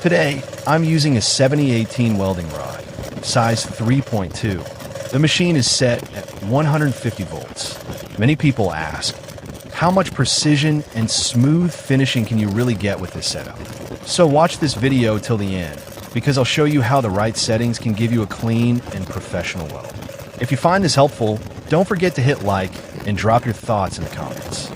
Today, I'm using a 7018 welding rod, size 3.2. The machine is set at 150 volts. Many people ask, how much precision and smooth finishing can you really get with this setup? So watch this video till the end, because I'll show you how the right settings can give you a clean and professional weld. If you find this helpful, don't forget to hit like and drop your thoughts in the comments.